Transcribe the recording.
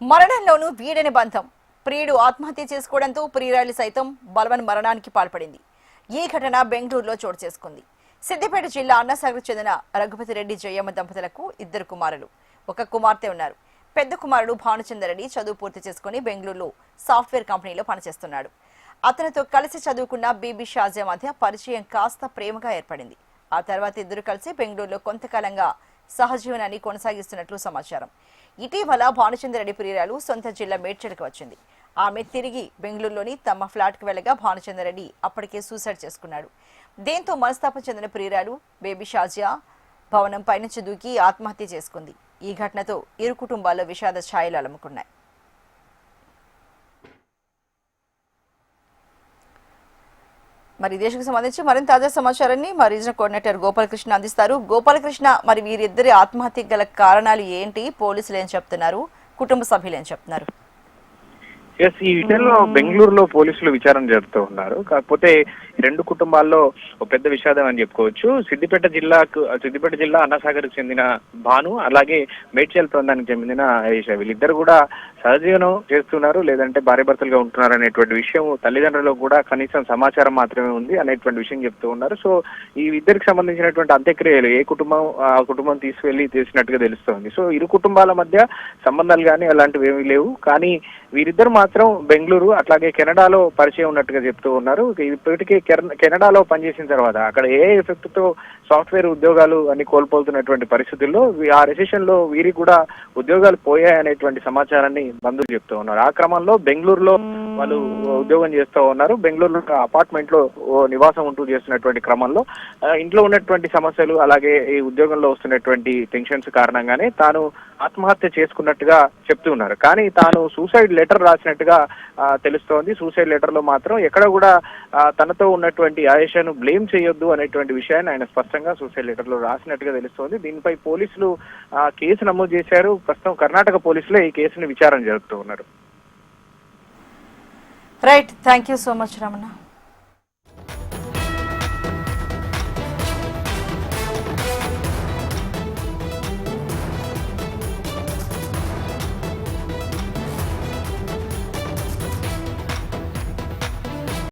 మరణంలోనూ వీడని బంధం. ప్రియుడు ఆత్మహత్య చేసుకోవడంతో ప్రియురాలి సైతం బలవన్ మరణానికి పాల్పడింది. ఈ ఘటన బెంగళూరులో చోటు చేసుకుంది. సిద్దిపేట జిల్లా అన్నసాగర్ చెందిన రఘుపతి రెడ్డి జయమ్మ దంపతులకు 2 కుమారులు, 1 కుమార్తె ఉన్నారు. పెద్ద కుమారుడు భానుచందర్ రెడ్డి చదువు పూర్తి చేసుకుని బెంగళూరులో సాఫ్ట్వేర్ కంపెనీలో పనిచేస్తున్నాడు. అతనితో కలిసి చదువుకున్న బీబీ షాజియా మధ్య పరిచయం కాస్త ప్రేమగా ఏర్పడింది. ఆ తర్వాత ఇద్దరు కలిసి బెంగళూరులో కొంతకాలంగా సహజీవనాన్ని కొనసాగిస్తున్నట్లు సమాచారం. ఇటీవల భానుచందర్ రెడ్డి ప్రియురాలు సొంత జిల్లా మేడ్చల్కి వచ్చింది. ఆమె తిరిగి బెంగళూరులోని తమ ఫ్లాట్కు వెళ్లగా భానుచందర్ రెడ్డి అప్పటికే సూసైడ్ చేసుకున్నాడు. దీంతో మనస్తాపం చెందిన ప్రియురాలు బేబీ షాజియా భవనం పైనుంచి దూకి ఆత్మహత్య చేసుకుంది. ఈ ఘటనతో ఇరు కుటుంబాల్లో విషాద ఛాయలు అలుముకున్నాయి. మరి దేశకు సంబంధించి మరింత తాజా సమాచారాన్ని మా రీజనల్ కోఆర్డినేటర్ గోపాలకృష్ణ అందిస్తారు. గోపాలకృష్ణ, మరి వీరిద్దరి ఆత్మహత్యకు గల కారణాలు ఏంటి? పోలీసులు ఏం చెప్తున్నారు? కుటుంబ సభ్యులు ఏం చెప్తున్నారు? ఈ విషయంలో బెంగళూరులో పోలీసులు విచారణ జరుపుతూ ఉన్నారు. కాకపోతే 2 కుటుంబాల్లో ఒక పెద్ద విషాదం అని చెప్పుకోవచ్చు. సిద్దిపేట జిల్లా అన్నసాగర్కి చెందిన భాను, అలాగే మేడ్చల్ ప్రాంతానికి చెందిన ఆయేషా, వీళ్ళిద్దరు కూడా సహజీవనం చేస్తున్నారు, లేదంటే భార్యాభర్తలుగా ఉంటున్నారు అనేటువంటి విషయం తల్లిదండ్రులకు కూడా కనీసం సమాచారం మాత్రమే ఉంది అనేటువంటి విషయం చెప్తూ ఉన్నారు. సో ఈ ఇద్దరికి సంబంధించినటువంటి అంత్యక్రియలు ఏ కుటుంబం ఆ కుటుంబం తీసుకువెళ్లి చేసినట్టుగా తెలుస్తోంది. సో ఇరు కుటుంబాల మధ్య సంబంధాలు కానీ అలాంటివి ఏమీ లేవు. కానీ వీరిద్దరు మాత్రం బెంగళూరు అట్లాగే కెనడాలో పరిచయం ఉన్నట్టుగా చెప్తూ ఉన్నారు. ఇప్పటికీ కెనడాలో పనిచేసిన తర్వాత అక్కడ ఏ ఎఫెక్ట్ తో సాఫ్ట్వేర్ ఉద్యోగాలు అన్ని కోల్పోతున్నటువంటి పరిస్థితుల్లో ఆ రెసెషన్ లో వీరికి కూడా ఉద్యోగాలు పోయాయనేటువంటి సమాచారాన్ని బంధువులు చెప్తూ ఉన్నారు. ఆ క్రమంలో బెంగళూరులో వాళ్ళు ఉద్యోగం చేస్తూ ఉన్నారు. బెంగళూరులో అపార్ట్మెంట్ లో నివాసం ఉంటూ చేస్తున్నటువంటి క్రమంలో ఇంట్లో ఉన్నటువంటి సమస్యలు, అలాగే ఈ ఉద్యోగంలో వస్తున్నటువంటి టెన్షన్స్ కారణంగానే తాను ఆత్మహత్య చేసుకున్నట్టుగా చెప్తూ ఉన్నారు. కానీ తాను సూసైడ్ లెటర్ రాసినట్టుగా తెలుస్తోంది. సూసైడ్ లెటర్ లో మాత్రం ఎక్కడ కూడా తనతో ఉన్నటువంటి ఆయేషాను బ్లేమ్ చేయొద్దు అనేటువంటి విషయాన్ని ఆయన స్పష్టంగా సూసైడ్ లెటర్ లో రాసినట్టుగా తెలుస్తోంది. దీనిపై పోలీసులు కేసు నమోదు చేశారు. ప్రస్తుతం కర్ణాటక పోలీసులే ఈ కేసును విచారణ జరుపుతూ ఉన్నారు. Right, thank you so much Ramana.